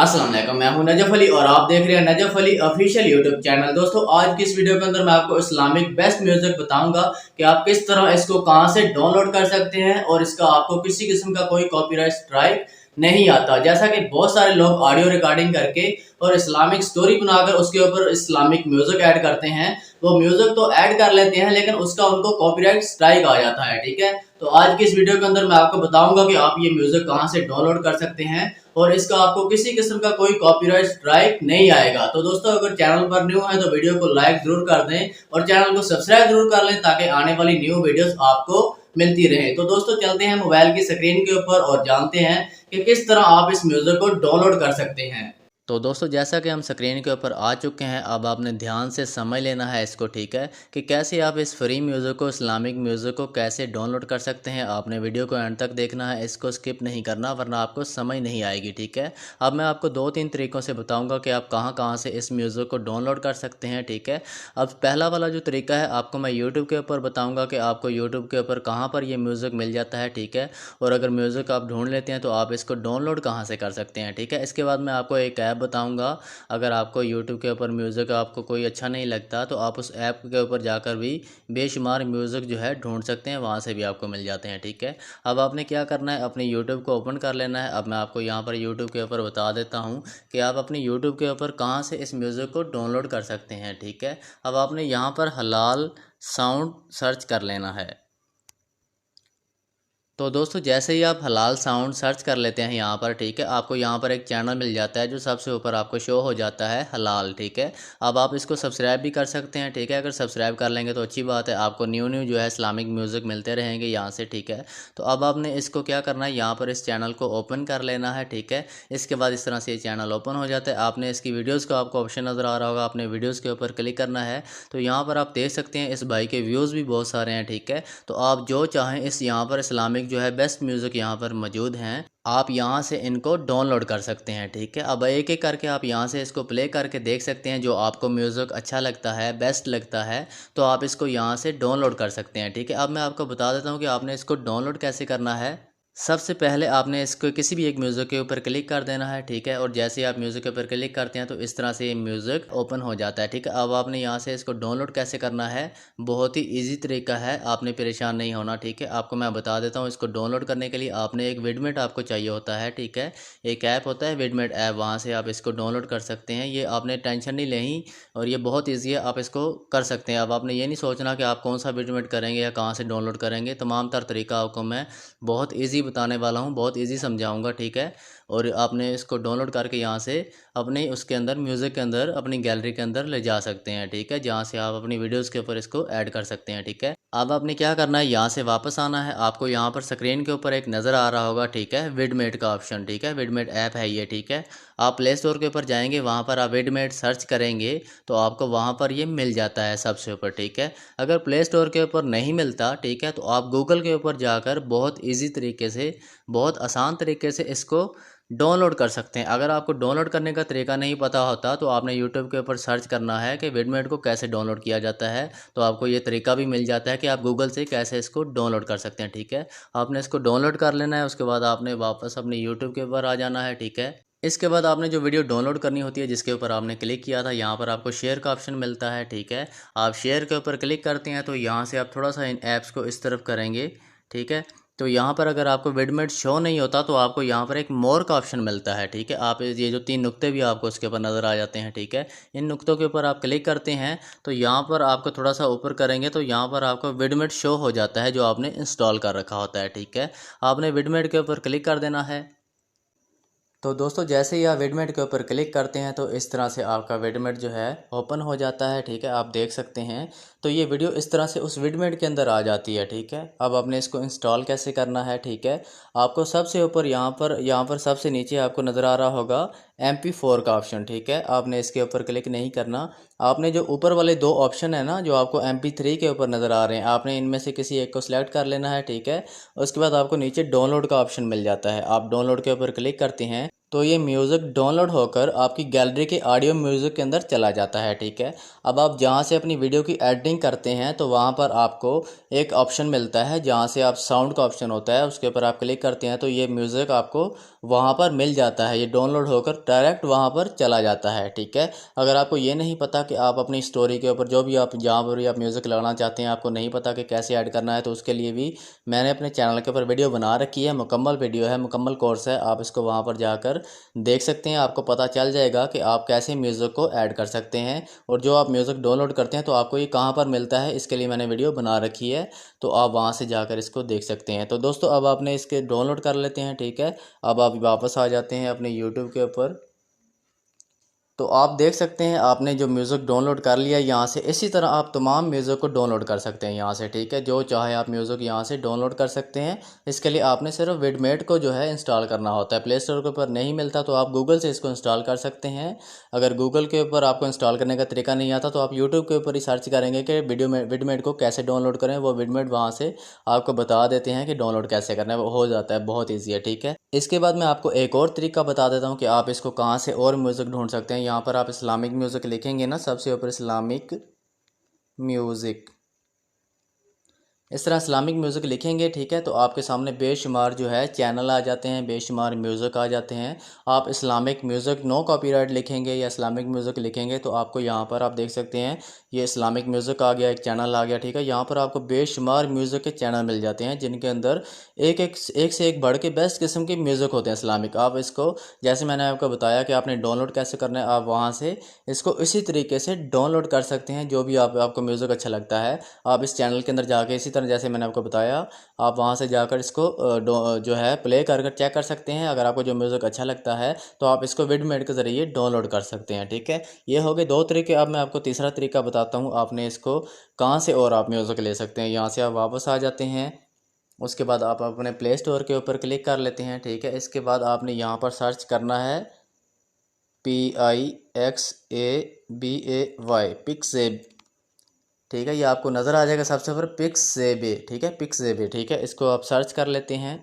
अस्सलाम वालेकुम, मैं हूं नजफ अली और आप देख रहे हैं Najaf Ali official YouTube channel. दोस्तों, आज की इस वीडियो के अंदर मैं आपको इस्लामिक बेस्ट म्यूजिक बताऊंगा कि आप किस तरह इसको कहां से डाउनलोड कर सकते हैं और इसका आपको किसी किस्म का कोई कॉपीराइट स्ट्राइक नहीं आता। जैसा कि बहुत सारे लोग ऑडियो रिकॉर्डिंग करके और इस्लामिक स्टोरी बनाकर उसके ऊपर इस्लामिक म्यूजिक ऐड करते हैं, वो म्यूजिक तो ऐड कर लेते हैं लेकिन उसका उनको कॉपीराइट स्ट्राइक आ जाता है। ठीक है, तो आज की इस वीडियो के अंदर मैं आपको बताऊंगा कि आप ये म्यूजिक कहां से डाउनलोड कर सकते हैं और इसका आपको किसी किस्म का कोई कॉपीराइट स्ट्राइक नहीं आएगा। तो दोस्तों, अगर चैनल पर न्यू है तो वीडियो को लाइक जरूर कर दें और चैनल को सब्सक्राइब जरूर कर लें ताकि आने वाली न्यू वीडियोस आपको मिलती रहे। तो दोस्तों, चलते हैं मोबाइल की स्क्रीन के ऊपर और जानते हैं कि किस तरह आप इस म्यूजिक को डाउनलोड कर सकते हैं। तो दोस्तों, जैसा कि हम स्क्रीन के ऊपर आ चुके हैं, अब आपने ध्यान से समझ लेना है इसको, ठीक है, कि कैसे आप इस फ्री म्यूज़िक को, इस्लामिक म्यूज़िक को कैसे डाउनलोड कर सकते हैं। आपने वीडियो को एंड तक देखना है, इसको स्किप नहीं करना वरना आपको समझ नहीं आएगी। ठीक है, अब मैं आपको 2-3 तरीक़ों से बताऊंगा कि आप कहां कहां से इस म्यूज़िक को डाउनलोड कर सकते हैं। ठीक है, अब पहला वाला जो तरीका है आपको मैं यूट्यूब के ऊपर बताऊँगा कि आपको यूट्यूब के ऊपर कहाँ पर ये म्यूज़िक मिल जाता है। ठीक है, और अगर म्यूज़िक आप ढूँढ लेते हैं तो आप इसको डाउनलोड कहाँ से कर सकते हैं। ठीक है, इसके बाद मैं आपको एक ऐप बताऊँगा। अगर आपको यूट्यूब के ऊपर म्यूज़िक आपको कोई अच्छा नहीं लगता तो आप उस ऐप के ऊपर जाकर भी बेशुमार म्यूज़िक जो है ढूंढ सकते हैं, वहाँ से भी आपको मिल जाते हैं। ठीक है, अब आपने क्या करना है, अपने यूट्यूब को ओपन कर लेना है। अब मैं आपको यहाँ पर यूट्यूब के ऊपर बता देता हूँ कि आप अपने यूट्यूब के ऊपर कहाँ से इस म्यूज़िक को डाउनलोड कर सकते हैं। ठीक है, अब आपने यहाँ पर हलाल साउंड सर्च कर लेना है। तो दोस्तों, जैसे ही आप हलाल साउंड सर्च कर लेते हैं यहाँ पर, ठीक है, आपको यहाँ पर एक चैनल मिल जाता है जो सबसे ऊपर आपको शो हो जाता है, हलाल। ठीक है, अब आप इसको सब्सक्राइब भी कर सकते हैं। ठीक है, अगर सब्सक्राइब कर लेंगे तो अच्छी बात है, आपको न्यू न्यू जो है इस्लामिक म्यूज़िक मिलते रहेंगे यहाँ से। ठीक है, तो अब आपने इसको क्या करना है, यहाँ पर इस चैनल को ओपन कर लेना है। ठीक है, इसके बाद इस तरह से ये चैनल ओपन हो जाता है। आपने इसकी वीडियोज़ का आपको ऑप्शन नज़र आ रहा होगा, आपने वीडियोज़ के ऊपर क्लिक करना है। तो यहाँ पर आप देख सकते हैं इस भाई के व्यूज़ भी बहुत सारे हैं। ठीक है, तो आप जो चाहें इस यहाँ पर इस्लामिक जो है बेस्ट म्यूज़िक यहाँ पर मौजूद हैं, आप यहाँ से इनको डाउनलोड कर सकते हैं। ठीक है, अब एक एक करके आप यहाँ से इसको प्ले करके देख सकते हैं। जो आपको म्यूज़िक अच्छा लगता है, बेस्ट लगता है, तो आप इसको यहाँ से डाउनलोड कर सकते हैं। ठीक है, अब मैं आपको बता देता हूँ कि आपने इसको डाउनलोड कैसे करना है। सबसे पहले आपने इसको किसी भी एक म्यूज़िक के ऊपर क्लिक कर देना है। ठीक है, और जैसे ही आप म्यूज़िक के ऊपर क्लिक करते हैं तो इस तरह से ये म्यूज़िक ओपन हो जाता है। ठीक है, अब आपने यहाँ से इसको डाउनलोड कैसे करना है, बहुत ही इजी तरीका है, आपने परेशान नहीं होना। ठीक है, आपको मैं बता देता हूँ। इसको डाउनलोड करने के लिए आपने एक विडमेट आपको चाहिए होता है। ठीक है, एक ऐप होता है विडमेट ऐप, वहाँ से आप इसको डाउनलोड कर सकते हैं। ये आपने टेंशन नहीं लेनी और ये बहुत ईजी है, आप इसको कर सकते हैं। अब आपने ये नहीं सोचना कि आप कौन सा विडमेट करेंगे या कहाँ से डाउनलोड करेंगे, तमाम तर तरीका आपको मैं बहुत ईजी बताने वाला हूँ, बहुत ईजी समझाऊँगा। ठीक है, और आपने इसको डाउनलोड करके यहाँ से अपने उसके अंदर म्यूज़िक के अंदर अपनी गैलरी के अंदर ले जा सकते हैं। ठीक है, जहाँ से आप अपनी वीडियोज़ के ऊपर इसको ऐड कर सकते हैं। ठीक है, अब आपने क्या करना है, यहाँ से वापस आना है। आपको यहाँ पर स्क्रीन के ऊपर एक नज़र आ रहा होगा, ठीक है, विडमेट का ऑप्शन। ठीक है, विडमेट ऐप है ये। ठीक है, आप प्ले स्टोर के ऊपर जाएंगे, वहाँ पर आप विडमेट सर्च करेंगे तो आपको वहाँ पर ये मिल जाता है सबसे ऊपर। ठीक है, अगर प्ले स्टोर के ऊपर नहीं मिलता, ठीक है, तो आप गूगल के ऊपर जाकर बहुत ईजी तरीके से, बहुत आसान तरीके से इसको डाउनलोड कर सकते हैं। अगर आपको डाउनलोड करने का तरीका नहीं पता होता तो आपने यूट्यूब के ऊपर सर्च करना है कि विडमेट को कैसे डाउनलोड किया जाता है, तो आपको ये तरीका भी मिल जाता है कि आप गूगल से कैसे इसको डाउनलोड कर सकते हैं। ठीक है, आपने इसको डाउनलोड कर लेना है, उसके बाद आपने वापस अपने यूट्यूब के ऊपर आ जाना है। ठीक है, इसके बाद आपने जो वीडियो डाउनलोड करनी होती है, जिसके ऊपर आपने क्लिक किया था, यहाँ पर आपको शेयर का ऑप्शन मिलता है। ठीक है, आप शेयर के ऊपर क्लिक करते हैं तो यहाँ से आप थोड़ा सा इन ऐप्स को इस तरफ करेंगे। ठीक है, तो यहाँ पर अगर आपको विडमेट शो नहीं होता तो आपको यहाँ पर एक मोर का ऑप्शन मिलता है। ठीक है, आप ये जो 3 नुक्ते भी आपको उसके ऊपर नज़र आ जाते हैं। ठीक है, इन नुक्तों के ऊपर आप क्लिक करते हैं तो यहाँ पर आपको थोड़ा सा ऊपर करेंगे तो यहाँ पर आपको विडमेट शो हो जाता है जो आपने इंस्टॉल कर रखा होता है। ठीक है, आपने विडमेट के ऊपर क्लिक कर देना है। तो दोस्तों, जैसे ही आप विडमेट के ऊपर क्लिक करते हैं तो इस तरह से आपका विडमेट जो है ओपन हो जाता है। ठीक है, आप देख सकते हैं, तो ये वीडियो इस तरह से उस विडमेट के अंदर आ जाती है। ठीक है, अब आपने इसको इंस्टॉल कैसे करना है। ठीक है, आपको सबसे ऊपर यहाँ पर सबसे नीचे आपको नज़र आ रहा होगा MP4 का ऑप्शन। ठीक है, आपने इसके ऊपर क्लिक नहीं करना। आपने जो ऊपर वाले 2 ऑप्शन है ना, जो आपको MP3 के ऊपर नज़र आ रहे हैं, आपने इनमें से किसी एक को सिलेक्ट कर लेना है। ठीक है, उसके बाद आपको नीचे डाउनलोड का ऑप्शन मिल जाता है, आप डाउनलोड के ऊपर क्लिक करते हैं तो ये म्यूज़िक डाउनलोड होकर आपकी गैलरी के ऑडियो म्यूज़िक के अंदर चला जाता है। ठीक है, अब आप जहाँ से अपनी वीडियो की एडिटिंग करते हैं तो वहाँ पर आपको एक ऑप्शन मिलता है जहाँ से आप साउंड का ऑप्शन होता है, उसके ऊपर आप क्लिक करते हैं तो ये म्यूज़िक आपको वहाँ पर मिल जाता है। ये डाउनलोड होकर डायरेक्ट वहाँ पर चला जाता है। ठीक है, अगर आपको ये नहीं पता कि आप अपनी स्टोरी के ऊपर जो भी आप जहाँ पर भी आप म्यूज़िक लगाना चाहते हैं आपको नहीं पता कि कैसे ऐड करना है, तो उसके लिए भी मैंने अपने चैनल के ऊपर वीडियो बना रखी है, मुकम्मल वीडियो है, मुकम्मल कोर्स है। आप इसको वहाँ पर जाकर देख सकते हैं, आपको पता चल जाएगा कि आप कैसे म्यूज़िक को ऐड कर सकते हैं। और जो आप म्यूज़िक डाउनलोड करते हैं तो आपको ये कहाँ पर मिलता है, इसके लिए मैंने वीडियो बना रखी है, तो आप वहाँ से जाकर इसको देख सकते हैं। तो दोस्तों अब आपने इसके डाउनलोड कर लेते हैं। ठीक है, अब आप वापस आ जाते हैं अपने यूट्यूब के ऊपर। तो आप देख सकते हैं आपने जो म्यूज़िक डाउनलोड कर लिया यहाँ से, इसी तरह आप तमाम म्यूज़िक को डाउनलोड कर सकते हैं यहाँ से। ठीक है, जो चाहे आप म्यूज़िक यहाँ से डाउनलोड कर सकते हैं। इसके लिए आपने सिर्फ विडमेट को जो है इंस्टॉल करना होता है। प्ले स्टोर के ऊपर नहीं मिलता तो आप गूगल से इसको इंस्टॉल कर सकते हैं। अगर गूगल के ऊपर आपको इंस्टॉल करने का तरीका नहीं आता तो आप यूट्यूब के ऊपर ही सर्च करेंगे कि विडमेट को कैसे डाउनलोड करें, वो विडमेट वहाँ से आपको बता देते हैं कि डाउनलोड कैसे करना है, वो हो जाता है, बहुत ईजी है। ठीक है, इसके बाद मैं आपको एक और तरीका बता देता हूँ कि आप इसको कहाँ से और म्यूज़िक ढूंढ सकते हैं। यहाँ पर आप इस्लामिक म्यूज़िक लिखेंगे ना, सबसे ऊपर इस्लामिक म्यूज़िक, इस तरह इस्लामिक म्यूज़िक लिखेंगे। ठीक है, तो आपके सामने बेशुमार जो है चैनल आ जाते हैं, बेशुमार म्यूज़िक आ जाते हैं। आप इस्लामिक म्यूज़िक नो कॉपीराइट लिखेंगे या इस्लामिक म्यूज़िक लिखेंगे तो आपको यहाँ पर आप देख सकते हैं ये इस्लामिक म्यूज़िक आ गया, एक चैनल आ गया। ठीक है, यहाँ पर आपको बेशुमार म्यूज़िक के चैनल मिल जाते हैं जिनके अंदर एक से एक बढ़ के बेस्ट किस्म के म्यूज़िक होते हैं इस्लामिक। आप इसको जैसे मैंने आपको बताया कि आपने डाउनलोड कैसे करना है, आप वहाँ से इसको इसी तरीके से डाउनलोड कर सकते हैं। जो भी आपको म्यूज़िक अच्छा लगता है आप इस चैनल के अंदर जाके इसी तरह जैसे मैंने आपको बताया आप वहाँ से जाकर इसको जो है प्ले कर चेक कर सकते हैं। अगर आपको जो म्यूज़िक अच्छा लगता है तो आप इसको विडमेट के ज़रिए डाउनलोड कर सकते हैं। ठीक है, ये हो गए दो तरीके। अब मैं आपको तीसरा तरीका बताता हूँ, आपने इसको कहाँ से और आप म्यूज़िक ले सकते हैं। यहाँ से आप वापस आ जाते हैं, उसके बाद आप अपने प्ले स्टोर के ऊपर क्लिक कर लेते हैं। ठीक है, इसके बाद आपने यहाँ पर सर्च करना है PIXABAY, पिक्सेब। ठीक है, ये आपको नज़र आ जाएगा सबसे ऊपर पिक्सेबे। ठीक है, पिक्सेबे। ठीक है, इसको आप सर्च कर लेते हैं।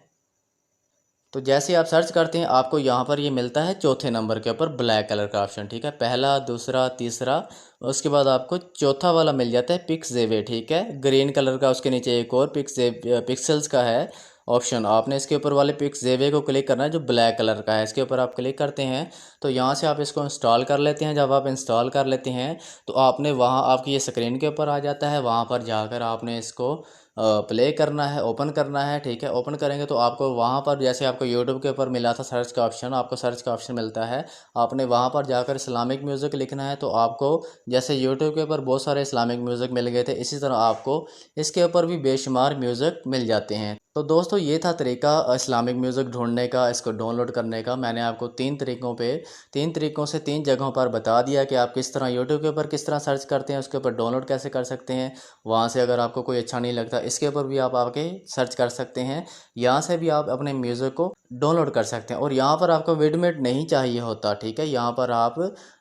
तो जैसे आप सर्च करते हैं आपको यहाँ पर ये मिलता है चौथे नंबर के ऊपर ब्लैक कलर का ऑप्शन। ठीक है, पहला, दूसरा, तीसरा, उसके बाद आपको चौथा वाला मिल जाता है पिक्सेबे। ठीक है, ग्रीन कलर का, उसके नीचे एक और पिक्सल्स का है ऑप्शन। आपने इसके ऊपर वाले पिक्सेबे को क्लिक करना है जो ब्लैक कलर का है, इसके ऊपर आप क्लिक करते हैं तो यहाँ से आप इसको इंस्टॉल कर लेते हैं। जब आप इंस्टॉल कर लेते हैं तो आपने वहाँ आपकी ये स्क्रीन के ऊपर आ जाता है, वहाँ पर जाकर आपने इसको प्ले करना है, ओपन करना है। ठीक है, ओपन करेंगे तो आपको वहाँ पर जैसे आपको यूट्यूब के ऊपर मिला था सर्च का ऑप्शन, आपको सर्च का ऑप्शन मिलता है। आपने वहाँ पर जाकर इस्लामिक म्यूज़िक लिखना है, तो आपको जैसे यूट्यूब के ऊपर बहुत सारे इस्लामिक म्यूज़िक मिल गए थे, इसी तरह आपको इसके ऊपर भी बेशुमार म्यूज़िक मिल जाते हैं। तो दोस्तों ये था तरीका इस्लामिक म्यूज़िक ढूंढने का, इसको डाउनलोड करने का। मैंने आपको तीन तरीक़ों से तीन जगहों पर बता दिया कि आप किस तरह यूट्यूब के ऊपर किस तरह सर्च करते हैं, उसके ऊपर डाउनलोड कैसे कर सकते हैं। वहाँ से अगर आपको कोई अच्छा नहीं लगता इसके ऊपर भी आप आके सर्च कर सकते हैं, यहाँ से भी आप अपने म्यूज़िक को डाउनलोड कर सकते हैं। और यहाँ पर आपको विडमेट नहीं चाहिए होता। ठीक है, यहाँ पर आप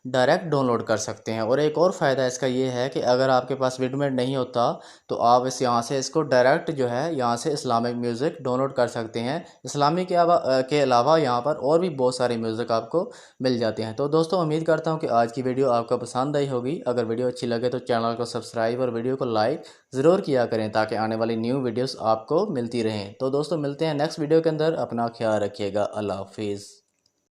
डायरेक्ट डाउनलोड कर सकते हैं। और एक और फ़ायदा इसका ये है कि अगर आपके पास विडमेट नहीं होता तो आप यहाँ से इसको डायरेक्ट जो है यहाँ से इस्लामिक म्यूज़िक डाउनलोड कर सकते हैं। इस्लामिक के अलावा यहाँ पर और भी बहुत सारे म्यूज़िक आपको मिल जाते हैं। तो दोस्तों उम्मीद करता हूँ कि आज की वीडियो आपको पसंद आई होगी। अगर वीडियो अच्छी लगे तो चैनल को सब्सक्राइब और वीडियो को लाइक ज़रूर किया करें ताकि आने वाली न्यू वीडियोस आपको मिलती रहें। तो दोस्तों मिलते हैं नेक्स्ट वीडियो के अंदर, अपना ख्याल रखिएगा। अल्लाह हाफिज़।